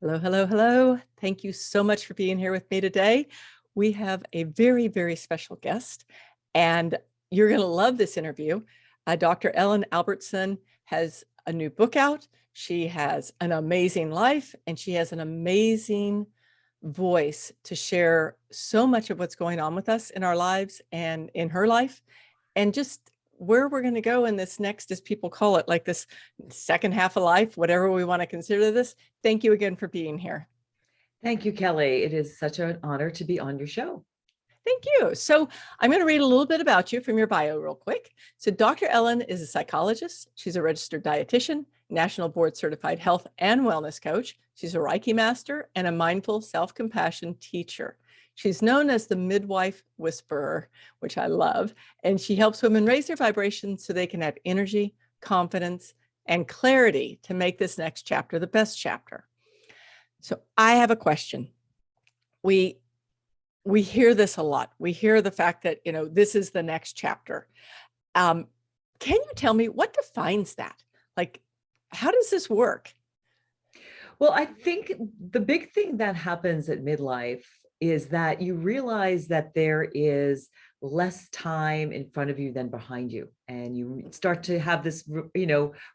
Hello, hello, hello. Thank you so much for being here with me today. We have a very, very special guest, and you're going to love this interview. Dr. Ellen Albertson has a new book out. She has an amazing life, and she has an amazing voice to share so much of what's going on with us in our lives and in her life, and just where we're going to go in this next, as people call it, like this second half of life, whatever we want to consider this. Thank you again for being here. Thank you, Kelly. It is such an honor to be on your show. Thank you. So I'm going to read a little bit about you from your bio real quick. So Dr. Ellen is a psychologist. She's a registered dietitian, national board certified health and wellness coach. She's a Reiki master and a mindful self-compassion teacher. She's known as the midwife whisperer, which I love, and she helps women raise their vibrations so they can have energy, confidence, and clarity to make this next chapter the best chapter. So I have a question. We hear this a lot. We hear the fact that, this is the next chapter. Can you tell me what defines that? Like, how does this work? Well, I think the big thing that happens at midlife is that you realize that there is less time in front of you than behind you. And you start to have this,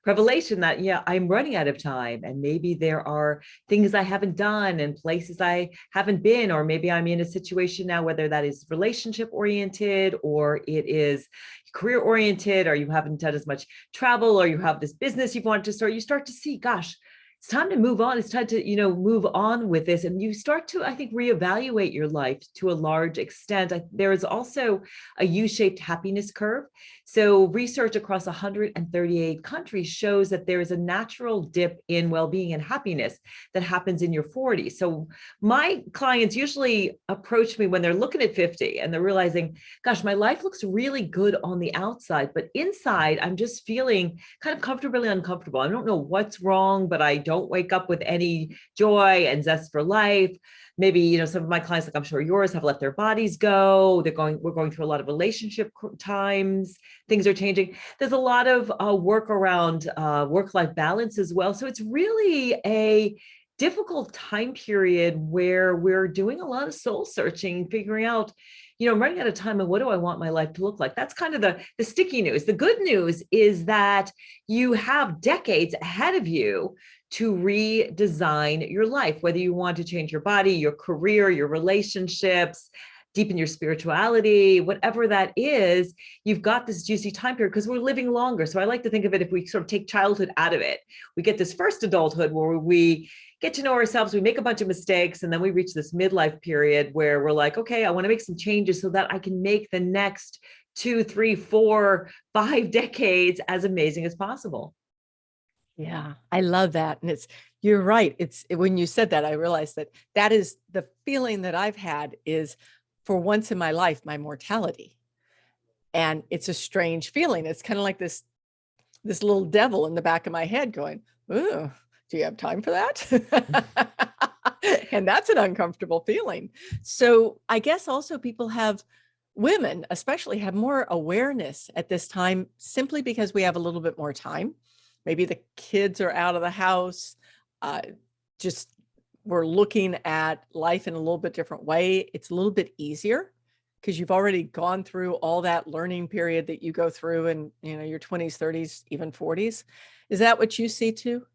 revelation that, yeah, I'm running out of time. And maybe there are things I haven't done and places I haven't been, or maybe I'm in a situation now, whether that is relationship oriented or it is career oriented, or you haven't done as much travel, or you have this business you've wanted to start. You start to see, gosh, it's time to move on. It's time to, move on with this. And you start to, I think, reevaluate your life to a large extent. There is also a U-shaped happiness curve. So research across 138 countries shows that there is a natural dip in well-being and happiness that happens in your 40s. So my clients usually approach me when they're looking at 50 and they're realizing, gosh, my life looks really good on the outside, but inside I'm just feeling kind of comfortably uncomfortable. I don't know what's wrong, but I don't wake up with any joy and zest for life. Maybe, some of my clients, like I'm sure yours, have let their bodies go. We're going through a lot of relationship times. Things are changing. There's a lot of work around work-life balance as well. So it's really a difficult time period where we're doing a lot of soul searching, figuring out, I'm running out of time and what do I want my life to look like? That's kind of the sticky news. The good news is that you have decades ahead of you to redesign your life, whether you want to change your body, your career, your relationships, deepen your spirituality, whatever that is, you've got this juicy time period because we're living longer. So I like to think of it, if we sort of take childhood out of it, we get this first adulthood where we get to know ourselves, we make a bunch of mistakes, and then we reach this midlife period where we're like, okay, I want to make some changes so that I can make the next 2, 3, 4, 5 decades as amazing as possible. Yeah, I love that. And you're right. When you said that, I realized that is the feeling that I've had is, for once in my life, my mortality. And it's a strange feeling. It's kind of like this little devil in the back of my head going, "Oh, do you have time for that?" And that's an uncomfortable feeling. So I guess also women especially have more awareness at this time, simply because we have a little bit more time. Maybe the kids are out of the house. Just we're looking at life in a little bit different way. It's a little bit easier because you've already gone through all that learning period that you go through in, your 20s, 30s, even 40s. Is that what you see too?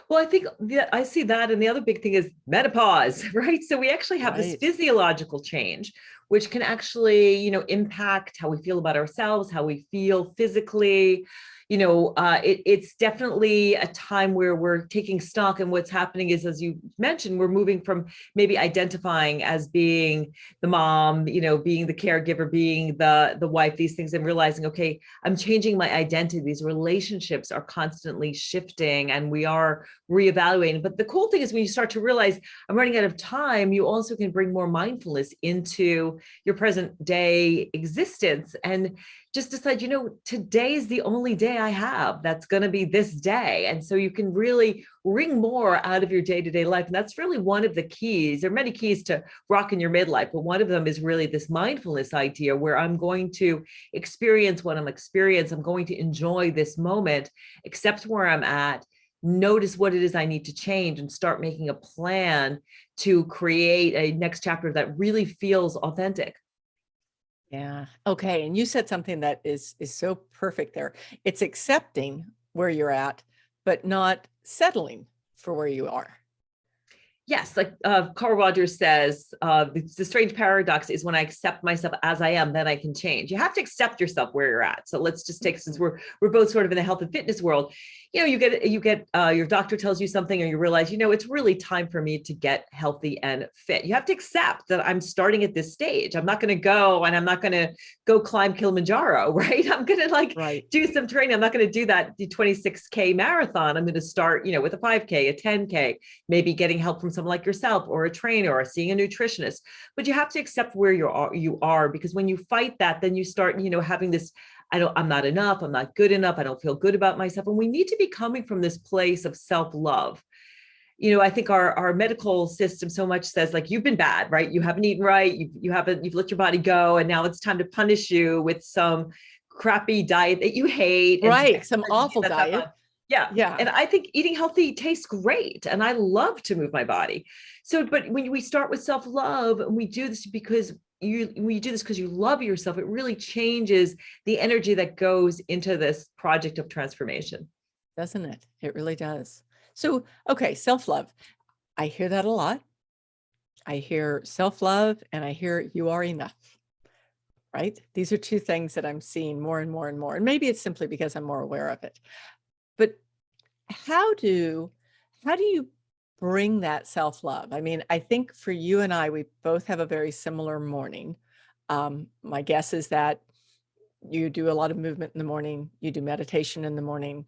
Well, I think I see that. And the other big thing is menopause, right? So we actually have this Right. physiological change, which can actually, impact how we feel about ourselves, how we feel physically. It's definitely a time where we're taking stock. And what's happening is, as you mentioned, we're moving from maybe identifying as being the mom, being the caregiver, being the wife, these things, and realizing, okay, I'm changing my identity. These relationships are constantly shifting and we are reevaluating. But the cool thing is, when you start to realize I'm running out of time, you also can bring more mindfulness into your present day existence and just decide, today is the only day I have that's going to be this day. And so you can really wring more out of your day-to-day life. And that's really one of the keys. There are many keys to rocking your midlife, but one of them is really this mindfulness idea where I'm going to experience what I'm experiencing. I'm going to enjoy this moment, accept where I'm at, notice what it is I need to change and start making a plan to create a next chapter that really feels authentic. Yeah. Okay. And you said something that is so perfect there. It's accepting where you're at, but not settling for where you are. Yes, like Carl Rogers says, the strange paradox is when I accept myself as I am, then I can change. You have to accept yourself where you're at. So let's just take, since we're both sort of in the health and fitness world, you know, you get your doctor tells you something, or you realize, you know, it's really time for me to get healthy and fit. You have to accept that I'm starting at this stage. I'm not going to go and I'm not going to go climb Kilimanjaro, right? I'm going to do some training. I'm not going to do that 26K marathon. I'm going to start, you know, with a 5K, a 10K, maybe getting help from someone like yourself or a trainer or seeing a nutritionist. But you have to accept where you are, because when you fight that, then you start, you know, having this, I'm not enough. I'm not good enough. I don't feel good about myself. And we need to be coming from this place of self-love. You know, I think our medical system so much says, like, you've been bad, right? You haven't eaten right. You've let your body go. And now it's time to punish you with some crappy diet that you hate. Right. Some awful diet. Yeah. Yeah. And I think eating healthy tastes great. And I love to move my body. So, but when we start with self-love, and we do this because you love yourself, it really changes the energy that goes into this project of transformation. Doesn't it? It really does. So, okay, self-love. I hear that a lot. I hear self-love and I hear you are enough, right? These are two things that I'm seeing more and more and more. And maybe it's simply because I'm more aware of it. But how do you bring that self-love? I mean, I think for you and I, we both have a very similar morning. My guess is that you do a lot of movement in the morning, you do meditation in the morning.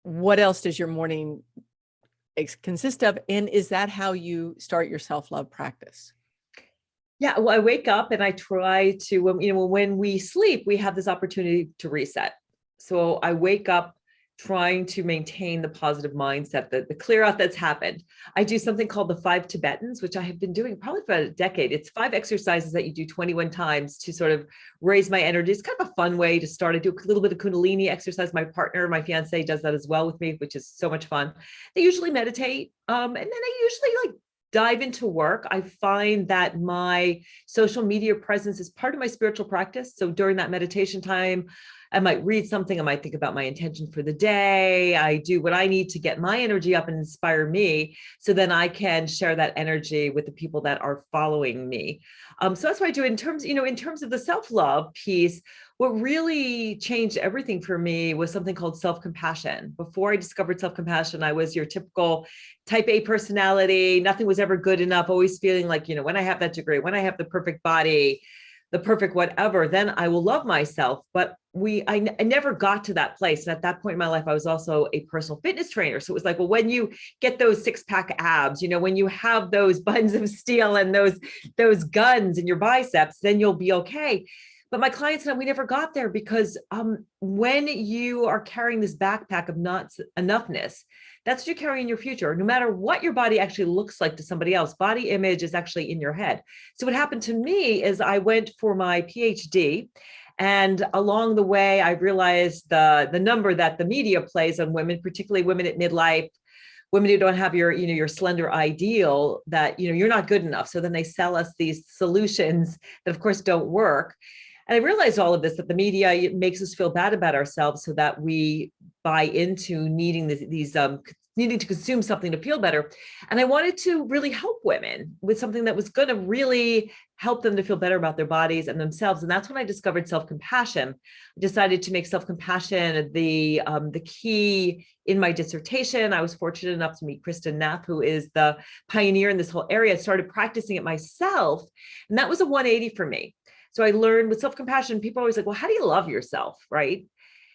What else does your morning consist of? And is that how you start your self-love practice? Yeah, well, I wake up and I try to, when we sleep, we have this opportunity to reset. So I wake up trying to maintain the positive mindset, the clear out that's happened. I do something called the 5 Tibetans, which I have been doing probably for a decade. It's 5 exercises that you do 21 times to sort of raise my energy. It's kind of a fun way to start. I do a little bit of Kundalini exercise. My partner, my fiance, does that as well with me, which is so much fun. They usually meditate. And then I usually dive into work. I find that my social media presence is part of my spiritual practice. So during that meditation time, I might read something. I might think about my intention for the day. I do what I need to get my energy up and inspire me, so then I can share that energy with the people that are following me. So that's what I do in terms of the self-love piece. What really changed everything for me was something called self-compassion. Before I discovered self-compassion, I was your typical type A personality. Nothing was ever good enough, always feeling like, when I have that degree, when I have the perfect body, the perfect whatever, then I will love myself. But I never got to that place. And at that point in my life, I was also a personal fitness trainer. So it was like, well, when you get those 6-pack abs, when you have those buns of steel and those guns in your biceps, then you'll be okay. But my clients and I, we never got there, because when you are carrying this backpack of not-enoughness, that's what you carry in your future. No matter what your body actually looks like to somebody else, body image is actually in your head. So what happened to me is I went for my PhD, and along the way, I realized the number that the media plays on women, particularly women at midlife, women who don't have your slender ideal, that, you're not good enough. So then they sell us these solutions that of course don't work. And I realized all of this, that the media makes us feel bad about ourselves, so that we buy into needing needing to consume something to feel better. And I wanted to really help women with something that was going to really help them to feel better about their bodies and themselves. And that's when I discovered self-compassion. I decided to make self-compassion the key in my dissertation. I was fortunate enough to meet Kristen Knapp, who is the pioneer in this whole area. I started practicing it myself, and that was a 180 for me. So I learned with self-compassion, people are always like, well, how do you love yourself, right?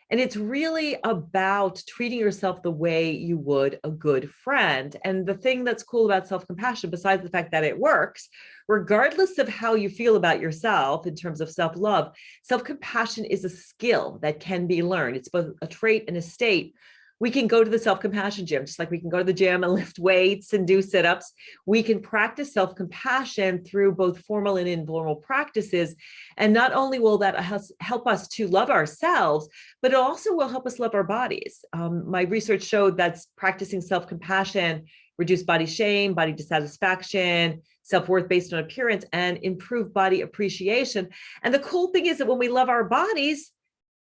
And it's really about treating yourself the way you would a good friend. And the thing that's cool about self-compassion, besides the fact that it works, regardless of how you feel about yourself in terms of self-love, self-compassion is a skill that can be learned. It's both a trait and a state. We can go to the self-compassion gym, just like we can go to the gym and lift weights and do sit-ups. We can practice self-compassion through both formal and informal practices. And not only will that help us to love ourselves, but it also will help us love our bodies. My research showed that practicing self-compassion reduce body shame, body dissatisfaction, self-worth based on appearance, and improve body appreciation. And the cool thing is that when we love our bodies,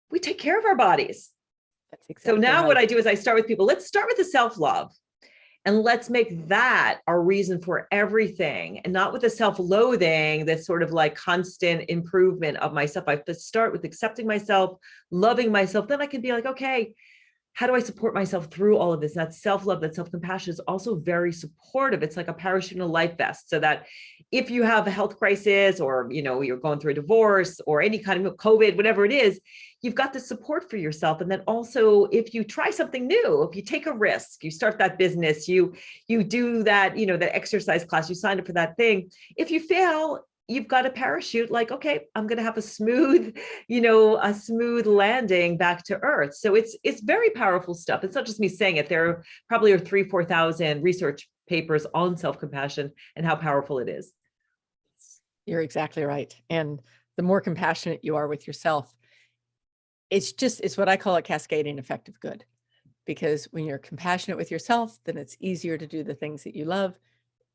we take care of our bodies. That's exactly so now right. What I do is I start with people, let's start with the self-love. And let's make that our reason for everything, and not with the self-loathing, this sort of like constant improvement of myself. I have to start with accepting myself, loving myself. Then I can be like, okay, how do I support myself through all of this? And that self-love, that self-compassion is also very supportive. It's like a parachute in a life vest, so that if you have a health crisis, or you're going through a divorce or any kind of COVID, whatever it is, you've got the support for yourself. And then also, if you try something new, if you take a risk, you start that business, you do that, that exercise class, you signed up for that thing. If you fail, you've got a parachute, like, okay, I'm going to have a smooth landing back to earth. So it's very powerful stuff. It's not just me saying it. There probably are 3,000-4,000 research papers on self-compassion and how powerful it is. You're exactly right. And the more compassionate you are with yourself, it's what I call a cascading effect of good. Because when you're compassionate with yourself, then it's easier to do the things that you love.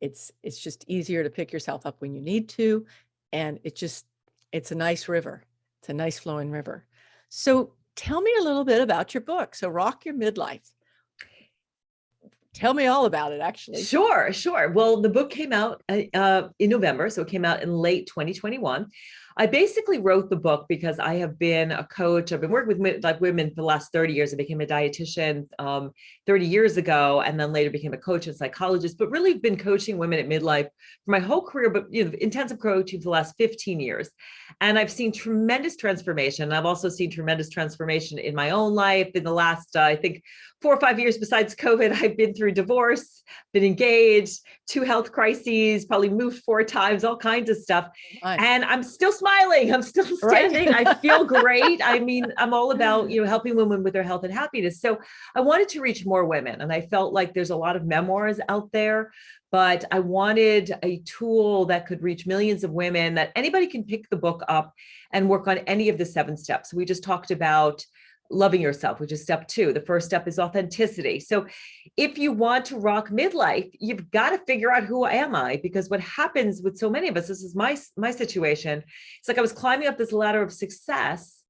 It's just easier to pick yourself up when you need to. And it's a nice river. It's a nice flowing river. So tell me a little bit about your book. So Rock Your Midlife. Tell me all about it, actually. Sure. Well, the book came out in November. So it came out in late 2021. I basically wrote the book because I have been a coach. I've been working with women for the last 30 years. I became a dietitian 30 years ago, and then later became a coach and psychologist, but really been coaching women at midlife for my whole career, but intensive coaching for the last 15 years. And I've seen tremendous transformation. I've also seen tremendous transformation in my own life in the last, I think, 4 or 5 years. Besides COVID, I've been through divorce, been engaged, 2 health crises, probably moved 4 times, all kinds of stuff. And I'm still smiling. I'm still standing. Right. I feel great. I mean, I'm all about, helping women with their health and happiness. So I wanted to reach more women. And I felt like there's a lot of memoirs out there, but I wanted a tool that could reach millions of women, that anybody can pick the book up and work on any of the 7 steps. We just talked about loving yourself, which is step 2. The first step is authenticity. So if you want to rock midlife, you've got to figure out, who am I? Because what happens with so many of us, this is my situation. It's like I was climbing up this ladder of success,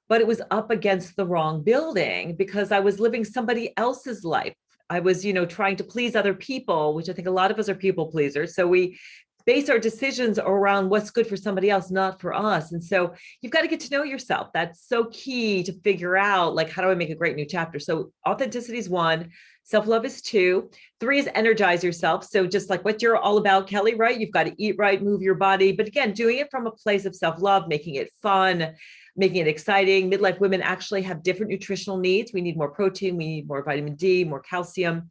but it was up against the wrong building, because I was living somebody else's life. I was, trying to please other people, which I think a lot of us are people pleasers. So we base our decisions around what's good for somebody else, not for us. And so you've got to get to know yourself. That's so key to figure out, like, how do I make a great new chapter? So authenticity is 1, self-love is 2, 3 is energize yourself. So just like what you're all about, Kelly, right? You've got to eat right, move your body, but again, doing it from a place of self-love, making it fun, making it exciting. Midlife women actually have different nutritional needs. We need more protein, we need more vitamin D, more calcium.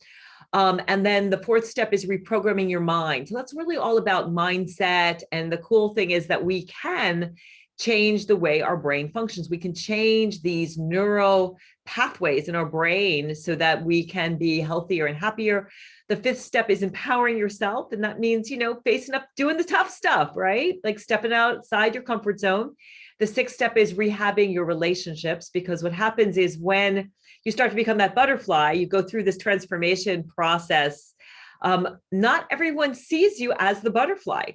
And then the 4th step is reprogramming your mind. So that's really all about mindset. And the cool thing is that we can change the way our brain functions. We can change these neural pathways in our brain so that we can be healthier and happier. The 5th step is empowering yourself. And that means, facing up, doing the tough stuff, right? Like stepping outside your comfort zone. The 6th step is rehabbing your relationships, because what happens is when you start to become that butterfly, you go through this transformation process. Not everyone sees you as the butterfly.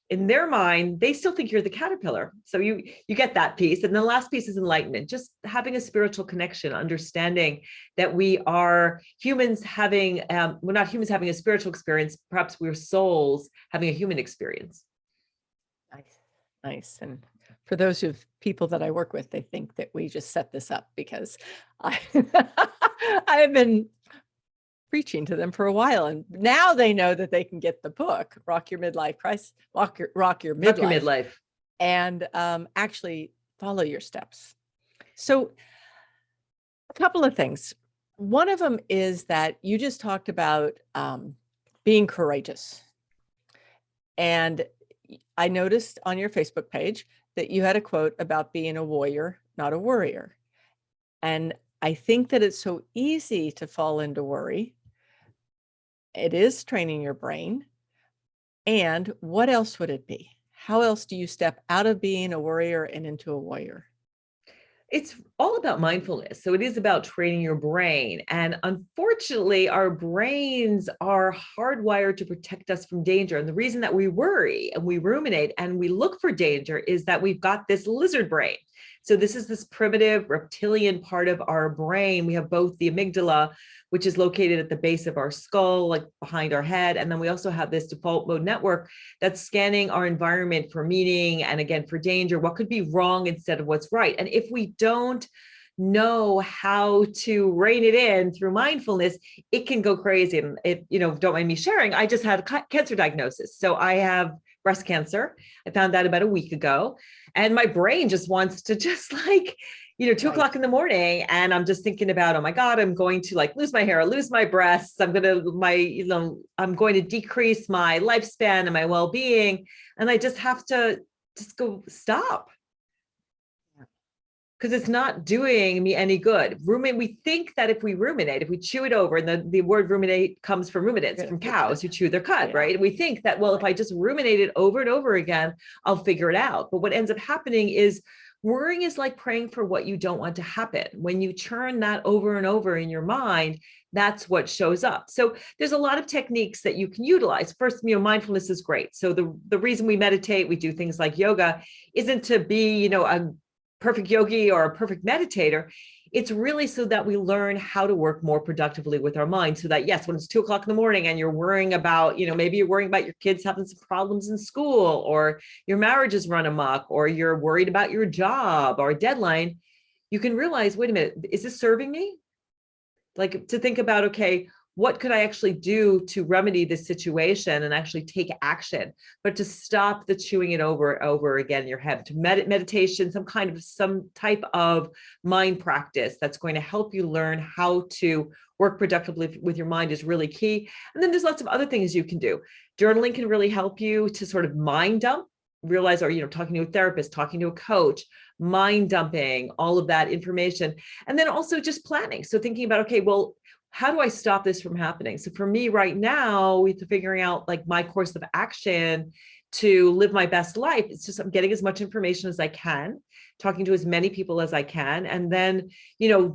In their mind, they still think you're the caterpillar. So you get that piece. And the last piece is enlightenment, just having a spiritual connection, understanding that we are humans having, we're not humans having a spiritual experience. Perhaps we're souls having a human experience. Nice. And for those of people that I work with, they think that we just set this up because I have been preaching to them for a while, and now they know that they can get the book, Rock Your Midlife Crisis, Rock Your Midlife, and actually follow your steps. So a couple of things. One of them is that you just talked about being courageous. And I noticed on your Facebook page that you had a quote about being a warrior, not a worrier. And I think that it's so easy to fall into worry. It is training your brain. And what else would it be? How else do you step out of being a worrier and into a warrior? It's all about mindfulness. So it is about training your brain. And unfortunately, our brains are hardwired to protect us from danger. And the reason that we worry and we ruminate and we look for danger is that we've got this lizard brain. So this is this primitive reptilian part of our brain. We have both the amygdala, which is located at the base of our skull, like behind our head. And then we also have this default mode network that's scanning our environment for meaning and again, for danger, what could be wrong instead of what's right. And if we don't know how to rein it in through mindfulness, it can go crazy. And it, don't mind me sharing, I just had a cancer diagnosis. So I have breast cancer. I found that about a week ago. And my brain just wants to just 2:00 in the morning. And I'm just thinking about, oh my God, I'm going to lose my hair, lose my breasts. I'm going to decrease my lifespan and my well-being. And I just have to just go stop. Because it's not doing me any good. We think that if we ruminate, if we chew it over, and the word ruminate comes from ruminants, from cows who chew their cud, right? And we think that, well, if I just ruminate it over and over again, I'll figure it out. But what ends up happening is worrying is like praying for what you don't want to happen. When you churn that over and over in your mind, that's what shows up. So there's a lot of techniques that you can utilize. First, mindfulness is great. So the reason we meditate, we do things like yoga, isn't to be, a perfect yogi or a perfect meditator. It's really so that we learn how to work more productively with our mind, so that, yes, when it's 2:00 in the morning and you're worrying about, maybe you're worrying about your kids having some problems in school, or your marriage is run amok, or you're worried about your job or a deadline, you can realize, wait a minute, is this serving me? To think about, okay, what could I actually do to remedy this situation and actually take action, but to stop the chewing it over again in your head, to meditation, some type of mind practice that's going to help you learn how to work productively with your mind is really key. And then there's lots of other things you can do. Journaling can really help you to sort of mind dump, realize, or, talking to a therapist, talking to a coach, mind dumping, all of that information. And then also just planning. So thinking about, okay, well, how do I stop this from happening? So for me right now, with figuring out my course of action to live my best life, it's just I'm getting as much information as I can, talking to as many people as I can, and then,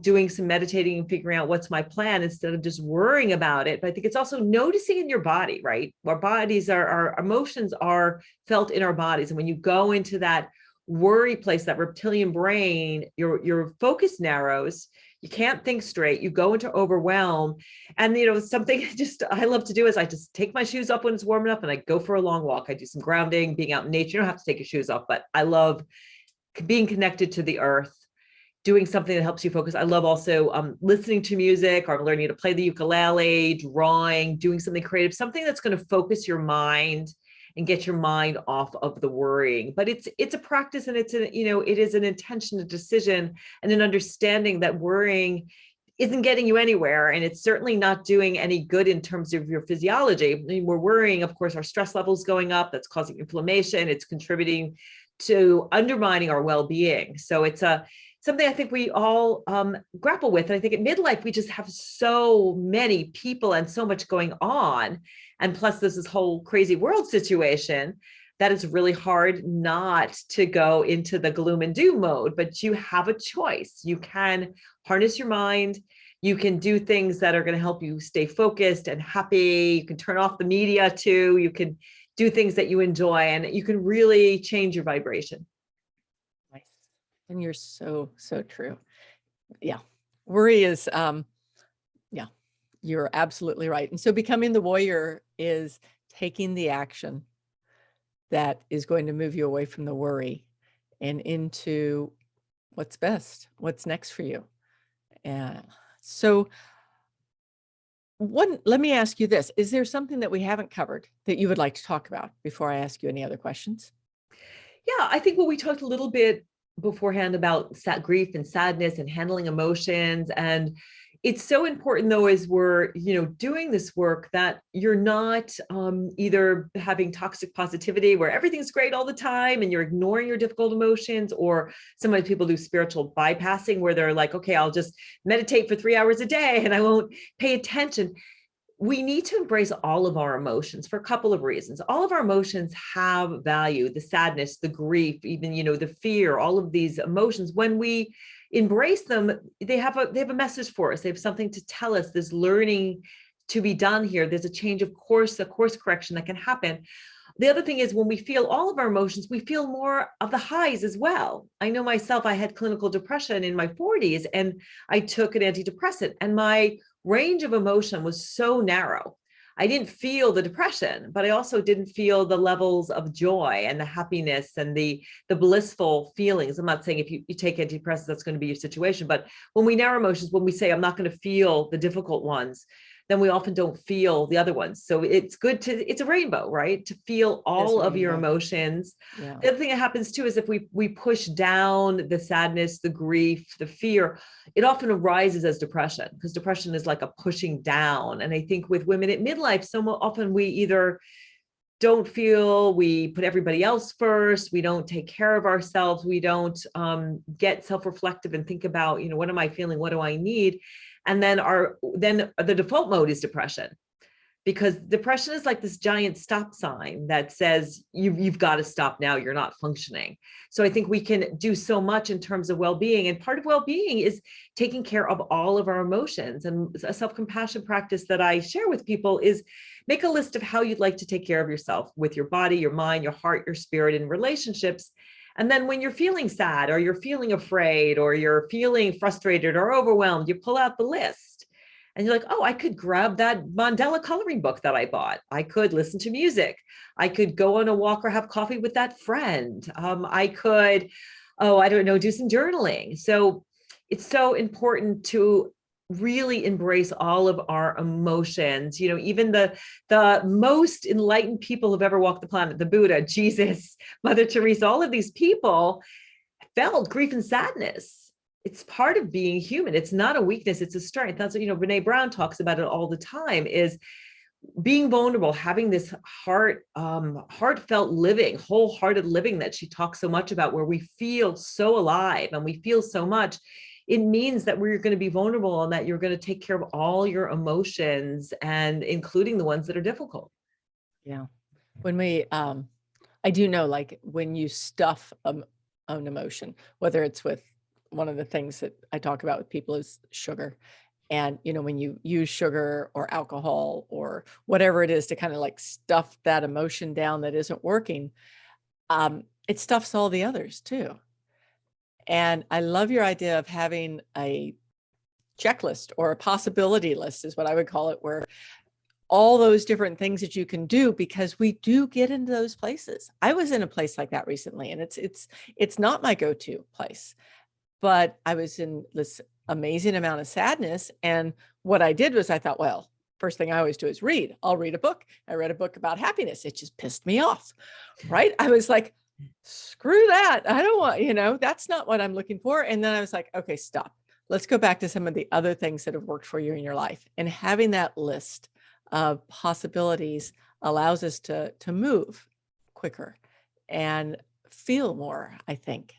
doing some meditating and figuring out what's my plan instead of just worrying about it. But I think it's also noticing in your body, right? Our emotions are felt in our bodies. And when you go into that worry place, that reptilian brain, your focus narrows. You can't think straight. You go into overwhelm. And, something I love to do is I just take my shoes off when it's warm enough and I go for a long walk. I do some grounding, being out in nature. You don't have to take your shoes off, but I love being connected to the earth, doing something that helps you focus. I love also listening to music, or learning to play the ukulele, drawing, doing something creative, something that's going to focus your mind and get your mind off of the worrying. But it's a practice, and it is an intention, a decision, and an understanding that worrying isn't getting you anywhere. And it's certainly not doing any good in terms of your physiology. I mean, we're worrying, of course, our stress levels going up, that's causing inflammation. It's contributing to undermining our well-being. So it's something I think we all grapple with. And I think at midlife, we just have so many people and so much going on. And plus there's this whole crazy world situation that it's really hard not to go into the gloom and doom mode, but you have a choice. You can harness your mind. You can do things that are going to help you stay focused and happy. You can turn off the media too. You can do things that you enjoy, and you can really change your vibration. Nice. And you're so, so true. Yeah. Worry is, you're absolutely right. And so becoming the warrior is taking the action that is going to move you away from the worry and into what's best, what's next for you. So let me ask you this. Is there something that we haven't covered that you would like to talk about before I ask you any other questions? Yeah, I think we talked a little bit beforehand about grief and sadness and handling emotions. And It's so important though, as we're, doing this work, that you're not either having toxic positivity where everything's great all the time and you're ignoring your difficult emotions, or sometimes people do spiritual bypassing where they're like, okay, I'll just meditate for 3 hours a day and I won't pay attention. We need to embrace all of our emotions for a couple of reasons. All of our emotions have value, the sadness, the grief, even, the fear, all of these emotions. When we embrace them, they have a message for us. They have something to tell us. There's learning to be done here. There's a change of course, a course correction that can happen. The other thing is, when we feel all of our emotions, we feel more of the highs as well. I know myself, I had clinical depression in my 40s and I took an antidepressant, and my range of emotion was so narrow. I didn't feel the depression, but I also didn't feel the levels of joy and the happiness and the blissful feelings. I'm not saying if you take antidepressants, that's going to be your situation, but when we narrow emotions, when we say, I'm not going to feel the difficult ones, then we often don't feel the other ones. So it's good it's a rainbow, right? To feel all of your emotions. Yeah. The other thing that happens too is if we push down the sadness, the grief, the fear, it often arises as depression, because depression is like a pushing down. And I think with women at midlife, so often we either don't feel, we put everybody else first, we don't take care of ourselves, we don't get self-reflective and think about, what am I feeling, what do I need? And then the default mode is depression, because depression is like this giant stop sign that says you've got to stop now, you're not functioning. So I think we can do so much in terms of well-being, and part of well-being is taking care of all of our emotions. And a self-compassion practice that I share with people is make a list of how you'd like to take care of yourself with your body, your mind, your heart, your spirit, and relationships. And then when you're feeling sad or you're feeling afraid or you're feeling frustrated or overwhelmed, you pull out the list and you're like, oh, I could grab that mandala coloring book that I bought. I could listen to music. I could go on a walk or have coffee with that friend. I could, I don't know, do some journaling. So it's so important to really embrace all of our emotions. Even the most enlightened people who've ever walked the planet, the Buddha, Jesus, Mother Teresa, all of these people felt grief and sadness. It's part of being human. It's not a weakness, it's a strength. That's what, Brene Brown talks about it all the time, is being vulnerable, having this heartfelt living, wholehearted living that she talks so much about, where we feel so alive and we feel so much. It means that we're going to be vulnerable and that you're going to take care of all your emotions, and including the ones that are difficult. Yeah. When we, I do know, like when you stuff an emotion, whether it's with one of the things that I talk about with people is sugar. And, when you use sugar or alcohol or whatever it is to kind of like stuff that emotion down that isn't working, it stuffs all the others too. And I love your idea of having a checklist, or a possibility list is what I would call it, where all those different things that you can do, because we do get into those places. I was in a place like that recently, and it's not my go-to place, but I was in this amazing amount of sadness. And what I did was I thought, well, first thing I always do is read. I'll read a book. I read a book about happiness. It just pissed me off, right? I was like, screw that. I don't want, that's not what I'm looking for. And then I was like, okay, stop. Let's go back to some of the other things that have worked for you in your life. And having that list of possibilities allows us to move quicker and feel more, I think.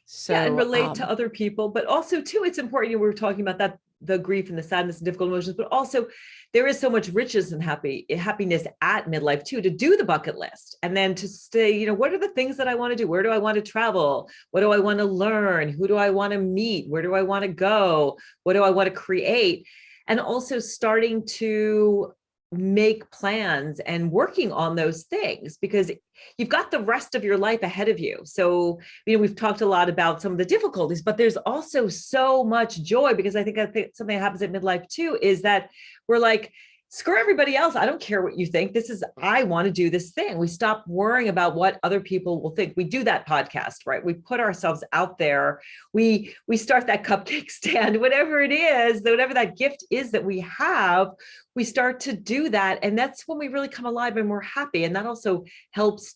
So, and relate to other people, but also too, it's important. We were talking about that, the grief and the sadness and difficult emotions, but also there is so much richness and happiness at midlife too, to do the bucket list and then to stay, what are the things that I want to do? Where do I want to travel? What do I want to learn? Who do I want to meet? Where do I want to go? What do I want to create? And also starting to make plans and working on those things, because you've got the rest of your life ahead of you. So, we've talked a lot about some of the difficulties, but there's also so much joy, because I think something that happens at midlife too is that we're like, screw everybody else. I don't care what you think. I want to do this thing. We stop worrying about what other people will think. We do that podcast, right? We put ourselves out there. We start that cupcake stand, whatever it is, whatever that gift is that we have, we start to do that. And that's when we really come alive and we're happy. And that also helps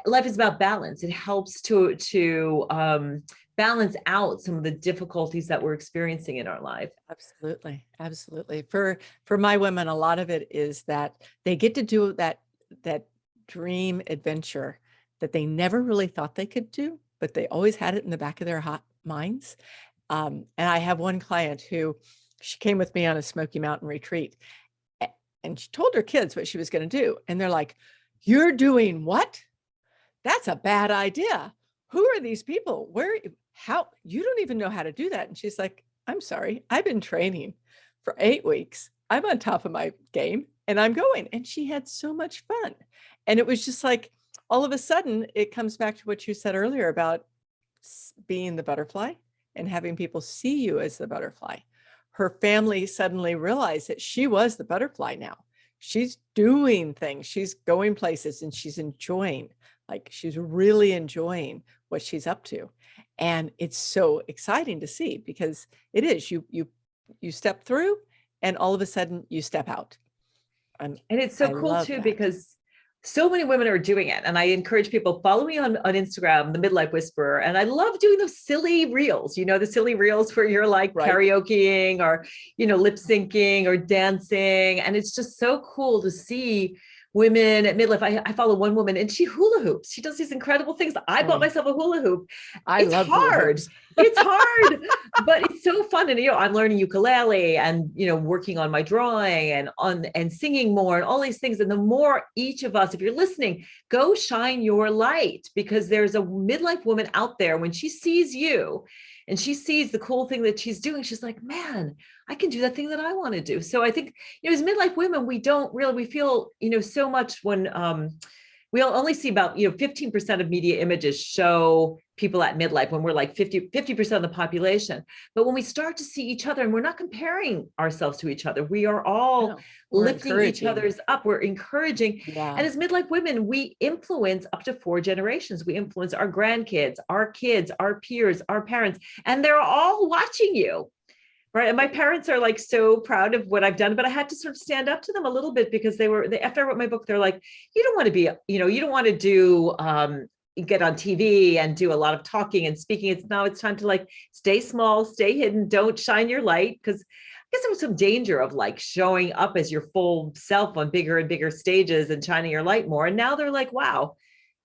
life is about balance. It helps to balance out some of the difficulties that we're experiencing in our life. Absolutely. Absolutely. For my women, a lot of it is that they get to do that dream adventure that they never really thought they could do, but they always had it in the back of their minds. And I have one client who, she came with me on a Smoky Mountain retreat, and she told her kids what she was going to do. And they're like, "You're doing what? That's a bad idea. Who are these people? How, you don't even know how to do that." And she's like, "I'm sorry. I've been training for 8 weeks. I'm on top of my game and I'm going." And she had so much fun. And it was just like, all of a sudden it comes back to what you said earlier about being the butterfly and having people see you as the butterfly. Her family suddenly realized that she was the butterfly now. She's doing things, she's going places, and she's enjoying, like she's really enjoying what she's up to. And it's so exciting to see, because it is, you step through and all of a sudden you step out. And it's so I cool love too, that. because so many women are doing it. And I encourage people, follow me on Instagram, the Midlife Whisperer. And I love doing those silly reels, the silly reels where you're like Right. karaokeing or, lip syncing or dancing. And it's just so cool to see women at midlife. I follow one woman and she hula hoops. She does these incredible things. I bought myself a hula hoop. I love hard. It's hard, but it's so fun. And, I'm learning ukulele and, working on my drawing and singing more and all these things. And the more each of us, if you're listening, go shine your light, because there's a midlife woman out there, when she sees you and she sees the cool thing that she's doing, she's like, man, I can do that thing that I want to do. So I think, as midlife women, we feel, so much when, we only see about, 15% of media images show people at midlife, when we're like 50% of the population. But when we start to see each other, and we're not comparing ourselves to each other, we are all lifting each other's up. We're encouraging. Yeah. And as midlife women, we influence up to 4 generations. We influence our grandkids, our kids, our peers, our parents, and they're all watching you. Right. And my parents are like so proud of what I've done, but I had to sort of stand up to them a little bit, because after I wrote my book, they're like, you don't want to be, you don't want to do, get on TV and do a lot of talking and speaking. It's time to like stay small, stay hidden, don't shine your light. Because I guess there was some danger of like showing up as your full self on bigger and bigger stages and shining your light more. And now they're like, wow,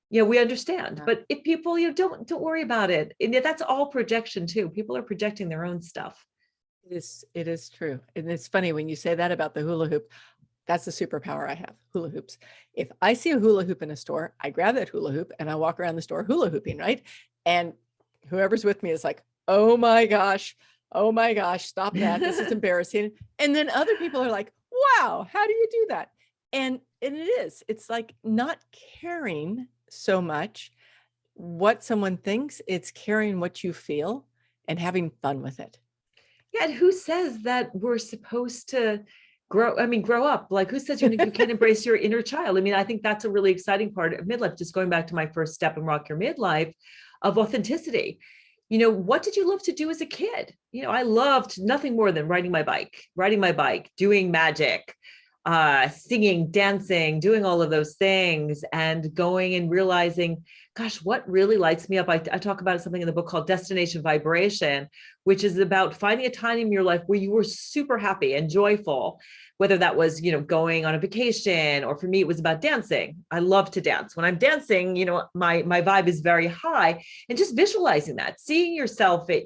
we understand. Yeah. But if people, don't worry about it. And that's all projection too. People are projecting their own stuff. It is true. And it's funny when you say that about the hula hoop. That's the superpower I have, hula hoops. If I see a hula hoop in a store, I grab that hula hoop and I walk around the store hula hooping, right? And whoever's with me is like, oh my gosh, stop that. This is embarrassing. And then other people are like, wow, how do you do that? And it's like not caring so much what someone thinks, it's caring what you feel and having fun with it. Yeah, and who says that we're supposed to grow up? Like, who says you can't embrace your inner child? I mean, I think that's a really exciting part of midlife, just going back to my first step in Rock Your Midlife, of authenticity. What did you love to do as a kid? I loved nothing more than riding my bike, doing magic, singing, dancing, doing all of those things, and going and realizing, gosh, what really lights me up. I talk about something in the book called Destination Vibration, which is about finding a time in your life where you were super happy and joyful, whether that was, going on a vacation, or for me, it was about dancing. I love to dance. When I'm dancing, my vibe is very high, and just visualizing that, seeing yourself, a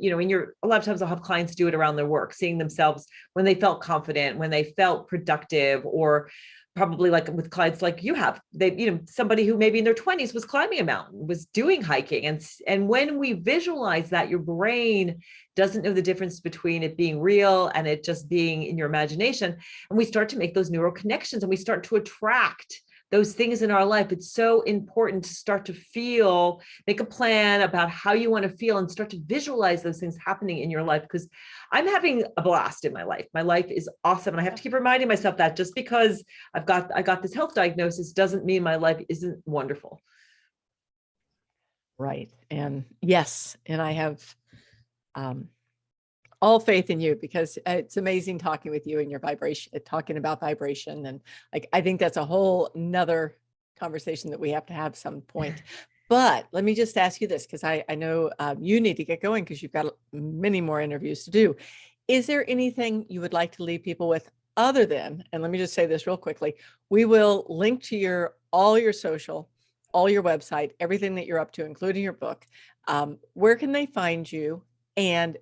lot of times I'll have clients do it around their work, seeing themselves when they felt confident, when they felt productive, or probably like with clients like you have, somebody who maybe in their 20s was climbing a mountain, was doing hiking. And when we visualize that, your brain doesn't know the difference between it being real and it just being in your imagination. And we start to make those neural connections, and we start to attract those things in our life. It's so important to start to feel, make a plan about how you want to feel, and start to visualize those things happening in your life. Because I'm having a blast in my life. My life is awesome. And I have to keep reminding myself that just because I got this health diagnosis doesn't mean my life isn't wonderful. Right. And yes, and I have all faith in you, because it's amazing talking with you and your vibration, talking about vibration. And like, I think that's a whole nother conversation that we have to have some point. But let me just ask you this, because I know you need to get going because you've got many more interviews to do. Is there anything you would like to leave people with other than, and let me just say this real quickly, we will link to all your social, all your website, everything that you're up to, including your book. Where can they find you? And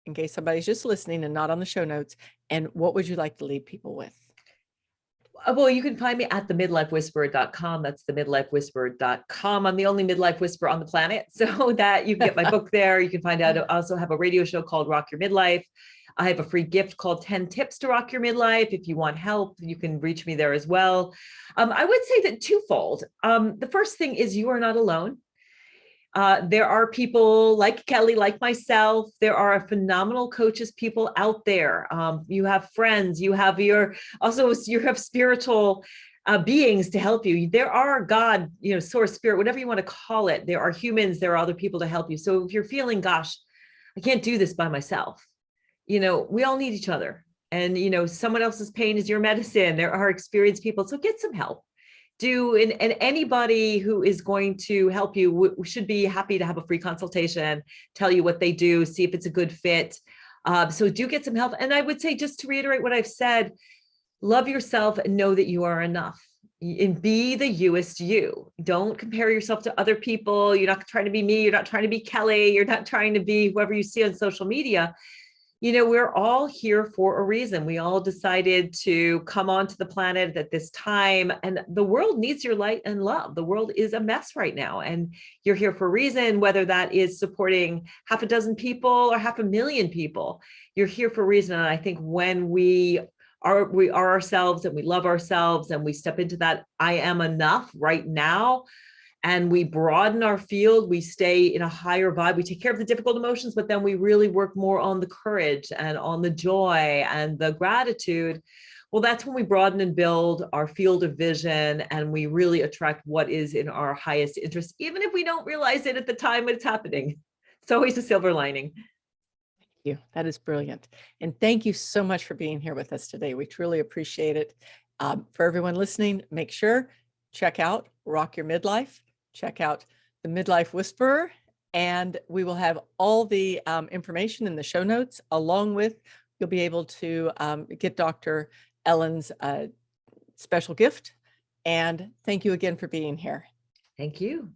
in case somebody's just listening and not on the show notes, and what would you like to leave people with? Well, you can find me at themidlifewhisperer.com. That's themidlifewhisperer.com. I'm the only midlife whisperer on the planet, so that you can get my book there. You can find out. I also have a radio show called Rock Your Midlife. I have a free gift called 10 Tips to Rock Your Midlife. If you want help, you can reach me there as well. I would say that twofold. The first thing is you are not alone. There are people like Kelly, like myself. There are phenomenal coaches, people out there. You have friends, you have you have spiritual beings to help you. There are God, source, spirit, whatever you want to call it. There are humans, there are other people to help you. So if you're feeling, gosh, I can't do this by myself, we all need each other. And, someone else's pain is your medicine. There are experienced people. So get some help. And anybody who is going to help you, we should be happy to have a free consultation, tell you what they do, see if it's a good fit. So do get some help. And I would say, just to reiterate what I've said, love yourself and know that you are enough. And be the youest you. Don't compare yourself to other people. You're not trying to be me. You're not trying to be Kelly. You're not trying to be whoever you see on social media. We're all here for a reason. We all decided to come onto the planet at this time, and the world needs your light and love. The world is a mess right now, and you're here for a reason, whether that is supporting half a dozen people or 500,000 people. You're here for a reason. And I think when we are ourselves and we love ourselves and we step into that I am enough right now, and we broaden our field, we stay in a higher vibe, we take care of the difficult emotions, but then we really work more on the courage and on the joy and the gratitude. Well, that's when we broaden and build our field of vision, and we really attract what is in our highest interest, even if we don't realize it at the time when it's happening. It's always a silver lining. Thank you. That is brilliant. And thank you so much for being here with us today. We truly appreciate it. For everyone listening, make sure, check out Rock Your Midlife. Check out the Midlife Whisperer, and we will have all the information in the show notes, along with you'll be able to get Dr. Ellen's special gift. And thank you again for being here. Thank you.